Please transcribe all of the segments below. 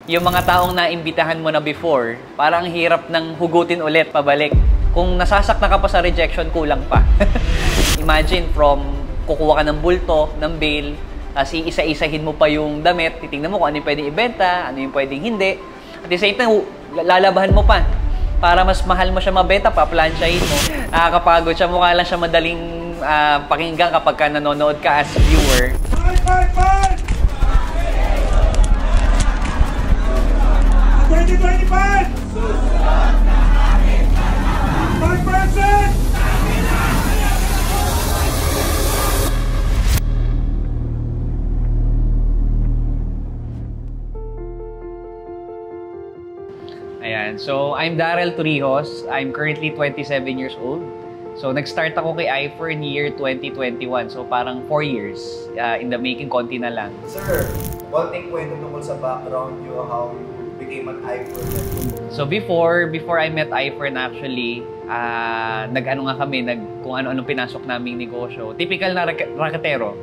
Yung mga taong naimbitahan mo na before, parang hirap ng hugutin ulit pabalik. Kung nasasaktan ka pa sa rejection, kulang pa. Imagine from kukuha ka ng bulto, ng bail, tapos iisa-isahin mo pa yung damit, titingnan mo kung ano yung pwedeng ibenta, ano yung pwedeng hindi. At the same time, lalabahan mo pa. Para mas mahal mo siya mabenta, paplansyahin mo. Nakakapagod siya, mukha lang siya madaling pakinggan kapag ka nanonood ka as viewer. Fight! Fight! Fight! 2025! Fight President! Ayan, so I'm Darrell Torrijos. I'm currently 27 years old. So nag-start ako kay iFern year 2021. So parang 4 years in the making, konti na lang. Sir, konting kwento tungkol sa background nyo, how you became an iFern. So before I met iFern actually, nag-ano nga kami, kung ano-ano pinasok naming negosyo. Typical na raketero.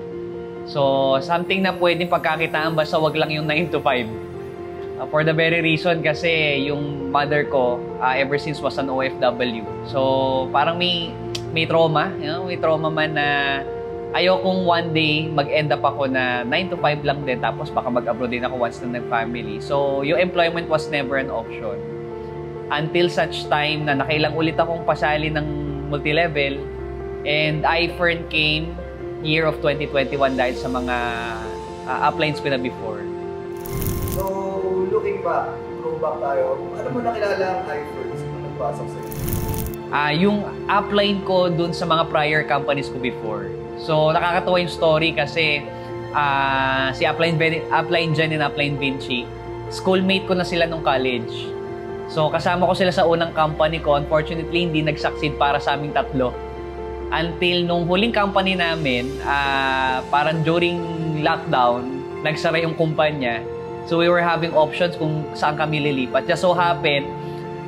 So something na pwedeng pagkakitaan basta wag lang yung 9 to 5. For the very reason kasi yung mother ko ever since was an OFW. So parang may trauma, may trauma man na ayokong one day mag-end up ako na 9 to 5 lang din tapos baka mag-abroad din ako once na nag-family. So yung employment was never an option. Until such time na nakailang ulit akong pasali ng multi-level and iFern came year of 2021 dahil sa mga uplines ko na before. So, looking back, throwback tayo, ano mo nakilala ang iFern? Sino nagpasok sa'yo? Yung upline ko dun sa mga prior companies ko before. So, nakakatawa yung story kasi si Upline Jen and Upline Vinci, schoolmate ko na sila nung college. So, kasama ko sila sa unang company ko. Unfortunately, hindi nag-succeed para sa aming tatlo. Until nung huling company namin, parang during lockdown, nagsara yung kumpanya. So, we were having options kung saan kami lilipat. Just so happened,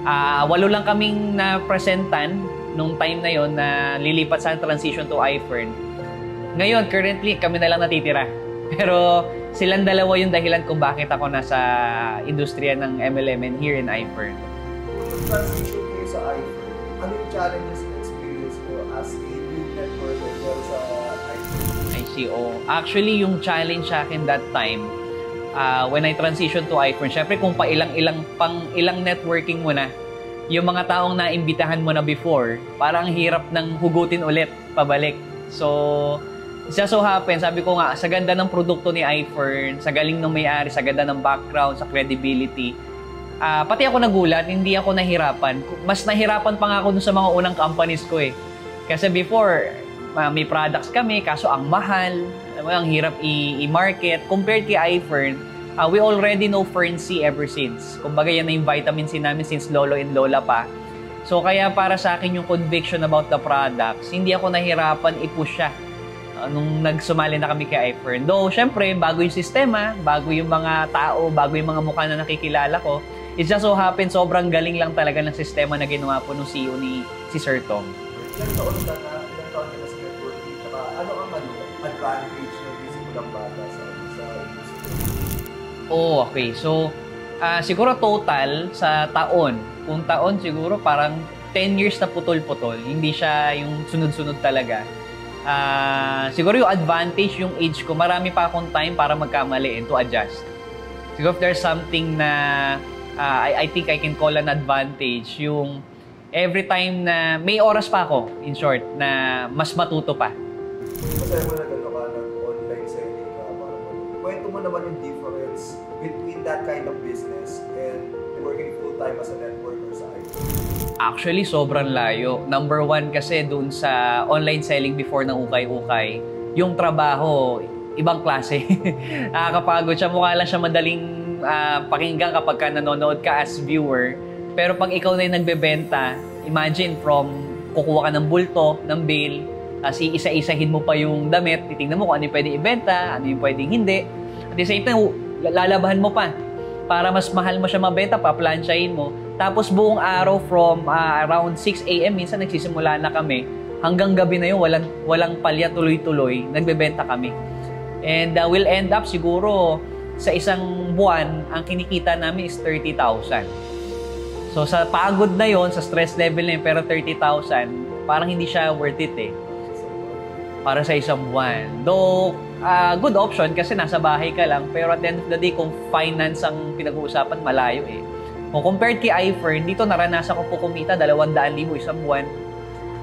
8 lang kaming na-presentan nung time na yon na lilipat sa transition to iFern. Ngayon, currently, kami na lang natitira. Pero silang dalawa yung dahilan kung bakit ako nasa industriya ng MLM here in iFern. Kung transition kayo sa iFern, ano yung challenges and experience mo as a new networker sa iFern? ICO. Actually, yung challenge sa akin that time, when I transition to iFern, syempre kung ilang networking mo na, yung mga taong naimbitahan mo na before, parang hirap ng hugutin ulit, pabalik. So, isa so happen, sabi ko nga, sa ganda ng produkto ni iFern, sa galing ng may-ari, sa ganda ng background, sa credibility, pati ako nagulat, hindi ako nahirapan. Mas nahirapan pa nga ako dun sa mga unang companies ko eh. Kasi before, may products kami, kaso ang mahal, ang hirap i-market. Compared kay iFern, we already know Fern C ever since. Kumbaga yan na yung vitamin C namin since lolo and lola pa. So kaya para sa akin yung conviction about the products, hindi ako nahirapan i-push siya nung nagsumali na kami kay iFern. Though, syempre, bago yung sistema, bago yung mga tao, bago yung mga mukha na nakikilala ko, it just so happen, sobrang galing lang talaga ng sistema na ginawa po ng CEO si Sir Tom. Ilang taon ka na sa networking? Tsaka ano ang advantage na simulang bata sa industry? Oh, okay. So, siguro total sa taon. Kung taon, siguro parang 10 years na putol-putol. Hindi siya yung sunod-sunod talaga. Siguro yung advantage, yung age ko, marami pa akong time para magkamali and to adjust. Siguro if there's something na I think I can call an advantage, yung every time na may oras pa ako, in short, na mas matuto pa. Masaya mo na gano'n ka nag-online selling ka. Kwento mo naman yung difference between that kind of business and working full-time as a networker sa iFern. Actually, sobrang layo. Number 1 kasi dun sa online selling before ng ukay-ukay, yung trabaho, ibang klase. Nakakapagod siya. Mukha lang siya madaling pakinggan kapag ka nanonood ka as viewer. Pero pag ikaw na yung nagbebenta, imagine from kukuha ka ng bulto, ng bail, tapos iisa-isahin mo pa yung damit, titingnan mo kung ano yung pwedeng ibenta, ano yung pwedeng hindi. At the same time, lalabahan mo pa. Para mas mahal mo siya mabenta, paplansyahin mo. Tapos buong araw from around 6 AM, minsan nagsisimula na kami, hanggang gabi na yun, walang palya, tuloy-tuloy, nagbebenta kami. And we'll end up siguro sa isang buwan, ang kinikita namin is 30,000. So sa pagod na yon, sa stress level na yun, pero 30,000, parang hindi siya worth it eh. Para sa isang buwan. Though, good option kasi nasa bahay ka lang, pero at the end of the day, kung finance ang pinag-uusapan, malayo eh. Kung compared kay iFern, dito naranasan ko po kumita 200,000 isang buwan.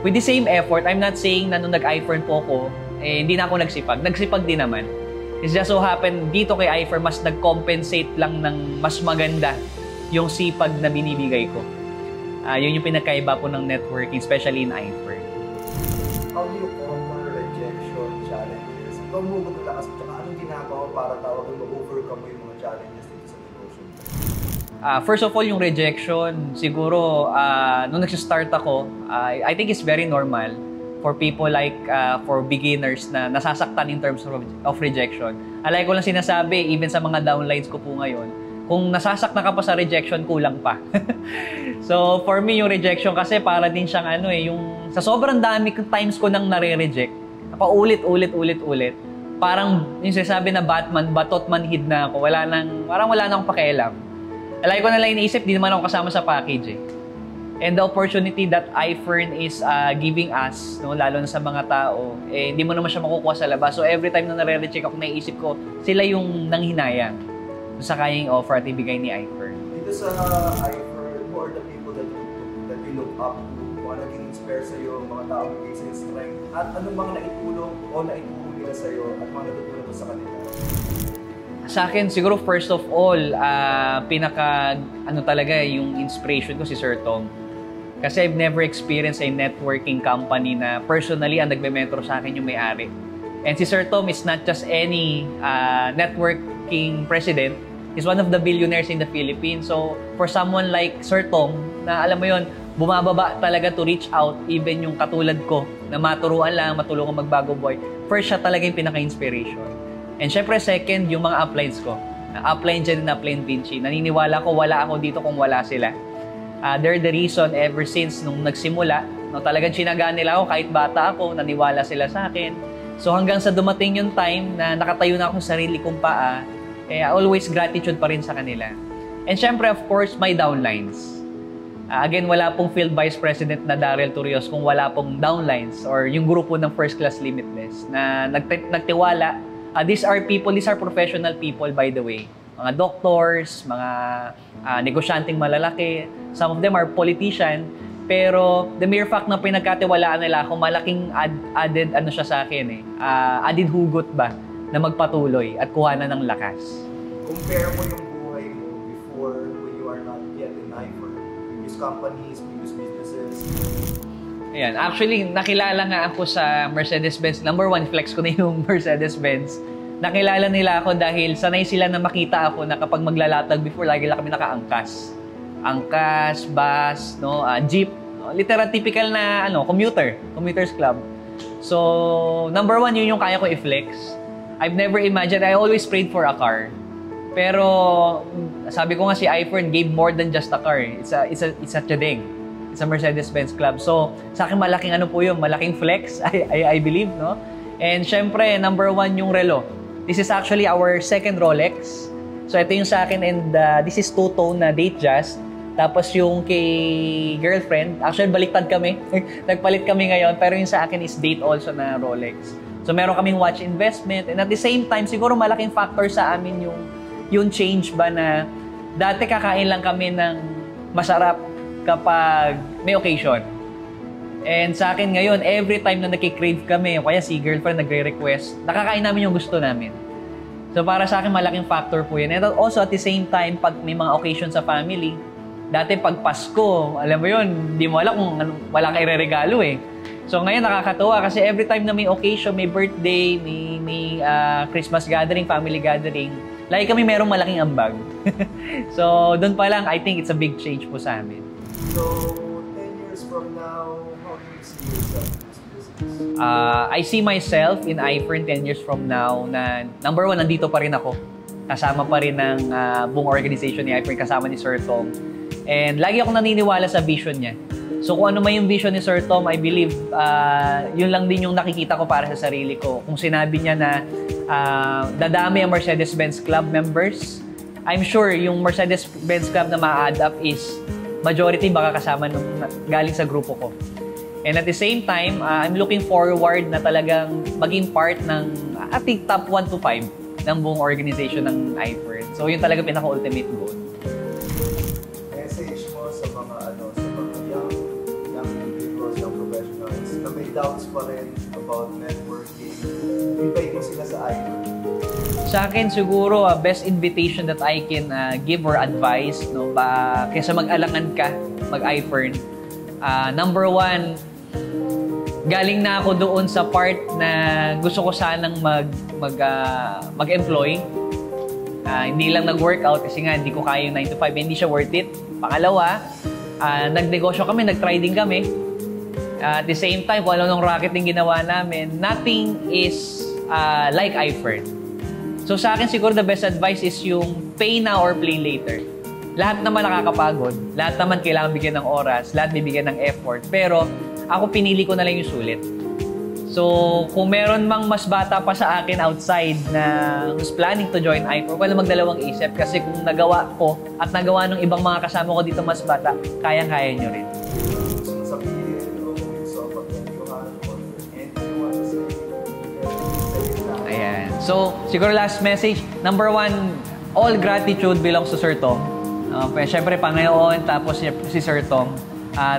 With the same effort, I'm not saying na nung nag-iFern po ko, eh, hindi na ako nagsipag. Nagsipag din naman. It's just so happen, dito kay iFern, mas nag-compensate lang ng mas maganda yung sipag na binibigay ko. Yun yung pinakaiba po ng networking, especially in iFern. How do you conquer rejection challenges? Ikaw mo maglakas, tsaka anong ginagawa para tawagin ma-overcome mo yung mga challenges dito sa negosyo? First of all, yung rejection, siguro, nung nag-start ako, I think it's very normal for people like, for beginners na nasasaktan in terms of rejection. Alay ko lang sinasabi, even sa mga downlines ko po ngayon, kung nasasaktan ka pa sa rejection, kulang pa. So, for me, yung rejection kasi para din siyang yung sa sobrang dami times ko nang nare-reject, paulit-ulit, parang yung sinasabi na Batman, batot manhid na ako, parang wala nang pakialam. Alay ko na lang iniisip, di naman ako kasama sa package eh. And the opportunity that iFern is giving us, no, lalo na sa mga tao, eh, hindi mo naman siya makukuha sa labas. So every time na nare-recheck ako, naisip ko, sila yung nanghinayang sa kayang offer at ibigay ni iFern. Dito sa iFern, who are the people that you look up to? Mga nag-inspire sa'yo, mga tao bigay sa'yo strength, at anong mga naitulong o naitulong nila sa'yo at mga natutulong mo sa kanila? Sa akin, siguro first of all, talaga yung inspiration ko si Sir Tom. Kasi I've never experienced a networking company na personally ang nagme-mentor sa akin yung may-ari. And si Sir Tom is not just any networking president. He's one of the billionaires in the Philippines. So, for someone like Sir Tom, na alam mo yun, bumababa talaga to reach out, even yung katulad ko, na maturuan lang, matulungan magbago buhay. First, siya talaga yung pinaka-inspiration. And syempre, second, yung mga uplines ko. Upline Jen and Upline Vinci. Naniniwala ko, wala ako dito kung wala sila. They're the reason ever since nung nagsimula, no, talagang sinagaan nila ako kahit bata ako, naniwala sila sa akin. So hanggang sa dumating yung time na nakatayo na ako sa sarili kong paa, always gratitude pa rin sa kanila. And syempre, of course, my downlines. Again, wala pong Field Vice President na Daryl Turrios kung wala pong downlines or yung grupo ng First Class Limitless na nagtiwala. These are professional people, by the way. Mga doctors, mga negosyanteng malalaki. Some of them are politicians. Pero the mere fact na pinagkatiwalaan nila ako, malaking added siya sa akin added hugot ba na magpatuloy at kuhanan ng lakas. Compare mo yung buhay mo before when you are not yet in iFern. Previous companies, previous businesses. Ayan. Actually, nakilala nga ako sa Mercedes-Benz. Number one, flex ko na yung Mercedes-Benz. Nakilala nila ako dahil sanay sila na makita ako na kapag maglalatag before, lagi lang kami naka-angkas. Angkas, bus, no, jeep. No? Literal typical na commuters club. So, number one, yun yung kaya ko i-flex. I've never imagined, I always prayed for a car. Pero, sabi ko nga si iFern gave more than just a car. It's a chadeng. It's a Mercedes-Benz club. So, sa akin malaking malaking flex, I believe, no? And syempre, number one yung relo. This is actually our second Rolex. So, ito yung sa akin and this is two-tone na Datejust. Tapos yung kay girlfriend, actually baliktad kami. Nagpalit kami ngayon, pero yung sa akin is date also na Rolex. So, meron kaming watch investment. And at the same time, siguro malaking factor sa amin yung change ba na dati kakain lang kami ng masarap kapag may occasion. And sa akin ngayon, every time na nakikrave kami, kaya si girlfriend nagre-request, nakakain namin yung gusto namin. So para sa akin, malaking factor po yun. And also at the same time, pag may mga occasion sa family, dati pag Pasko, alam mo yun, hindi mo alam kung wala kang ireregalo eh. So ngayon nakakatuwa kasi every time na may occasion, may birthday, may Christmas gathering, family gathering, lagi kami merong malaking ambag. So doon pa lang, I think it's a big change po sa amin. So, 10 years from now, how do you see yourself in this business? I see myself in iFern 10 years from now na number one, nandito pa rin ako. Kasama pa rin ng buong organization ni iFern, kasama ni Sir Tom. And lagi akong naniniwala sa vision niya. So kung ano man yung vision ni Sir Tom, I believe yun lang din yung nakikita ko para sa sarili ko. Kung sinabi niya na dadami ang Mercedes-Benz Club members. I'm sure yung Mercedes-Benz Club na ma-add up is majority baka kasama nung galing sa grupo ko. And at the same time, I'm looking forward na talagang maging part ng I think top 1 to 5 ng buong organization ng iFern. So yun talaga pinaka-ultimate goal. Message mo sa mga young individuals, young professionals na may doubts pa rin about networking. Invite mo sila sa iFern. Sa akin siguro best invitation that I can give or advice kaysa mag-alangan ka mag-iFern. Number 1, galing na ako doon sa part na gusto ko sanang mag-employ. Hindi lang nag-workout kasi nga hindi ko kaya yung 9 to 5, hindi siya worth it. Pangalawa, nagnegosyo kami, nag-trading kami. At the same time, kung ano nung racket yung ginawa namin, nothing is like iFern. So sa akin siguro the best advice is yung pay now or play later. Lahat naman nakakapagod, lahat naman kailangan bigyan ng oras, lahat bibigyan ng effort, pero ako pinili ko na lang yung sulit. So, kung meron mang mas bata pa sa akin outside na who's planning to join iFern, wala magdalawang isip kasi kung nagawa ko at nagawa ng ibang mga kasama ko dito mas bata, kayang-kaya nyo rin. Ayan. So, siguro last message. Number 1, all gratitude belongs to Sir Tom. Siyempre, Panginoon, tapos si Sir Tom.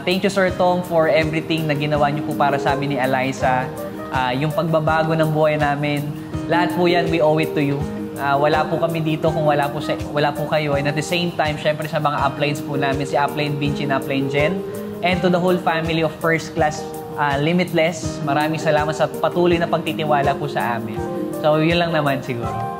Thank you, Sir Tom, for everything na ginawa niyo po para sa amin ni Eliza. Yung pagbabago ng buhay namin, lahat po yan, we owe it to you. Wala po kami dito kung wala po kayo. And at the same time, syempre sa mga uplines po namin, si Upline Vinci and Upline Jen, and to the whole family of First Class Limitless, maraming salamat sa patuloy na pagtitiwala po sa amin. So, yun lang naman siguro.